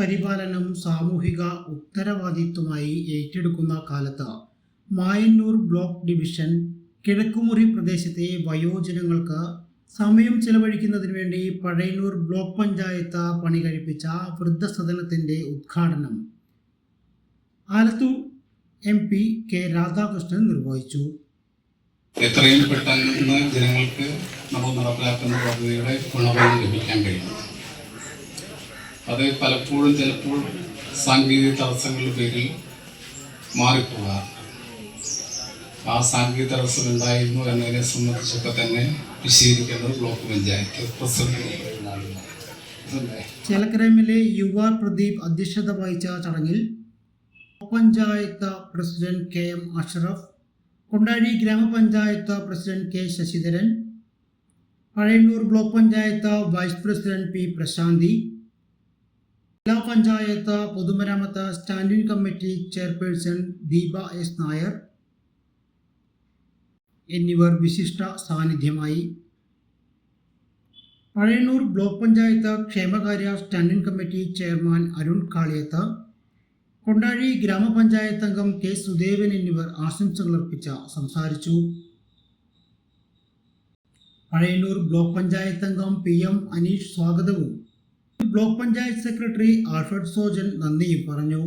പരിപാലനം സാമൂഹിക ഉത്തരവാദിത്വമായി ഏറ്റെടുക്കുന്ന കാലത്ത് മായന്നൂർ ബ്ലോക്ക് ഡിവിഷൻ കിഴക്കുമുറി പ്രദേശത്തെ വയോജനങ്ങൾക്ക് സമയം ചെലവഴിക്കുന്നതിന് വേണ്ടി പഴയന്നൂർ ബ്ലോക്ക് പഞ്ചായത്ത് പണി കഴിപ്പിച്ച വൃദ്ധസദനത്തിൻ്റെ ഉദ്ഘാടനം ആലത്തൂർ MP K രാധാകൃഷ്ണൻ നിർവഹിച്ചു. എത്രയും പെട്ടെന്ന് ജനങ്ങൾക്ക് നമ്മൾ നടപ്പിലാക്കുന്ന പദ്ധതിയുടെ ഗുണഫലം ലഭിക്കാൻ കഴിയും. അത് പലപ്പോഴും ചിലപ്പോൾ സാങ്കേതിക തടസ്സങ്ങളുടെ പേരിൽ മാറിപ്പോകാറുണ്ട്. ആ സാങ്കേതിക തടസ്സം ഉണ്ടായിരുന്നു എന്നതിനെ സംബന്ധിച്ചൊക്കെ തന്നെ വിശദീകരിക്കുന്നത് block panchayat president Chelakkara MLA UR Pradeep അധ്യക്ഷത വഹിച്ച ചടങ്ങിൽ പഞ്ചായത്ത് പ്രസിഡന്റ് KM അഷ്റഫ്, കൊണ്ടാഴി ഗ്രാമപഞ്ചായത്ത് president K Sasidharan, Pazhayannur block panchayat vice president P Prasanthi, ജില്ലാ പഞ്ചായത്ത് പൊതുമരാമത്ത് standing committee chairperson Deepa S Nair എന്നിവർ വിശിഷ്ട സാന്നിധ്യമായി. പഴയന്നൂർ ബ്ലോക്ക് പഞ്ചായത്ത് ക്ഷേമകാര്യ standing committee chairman Arun Kaliyath, Kondazhi ഗ്രാമപഞ്ചായത്ത് അംഗം K സുദേവൻ എന്നിവർ ആശംസകളർപ്പിച്ച സംസാരിച്ചു. പഴയന്നൂർ ബ്ലോക്ക് പഞ്ചായത്ത് അംഗം PM അനീഷ് സ്വാഗതവും block panchayat secretary Alfred Sojan നന്ദിയും പറഞ്ഞു.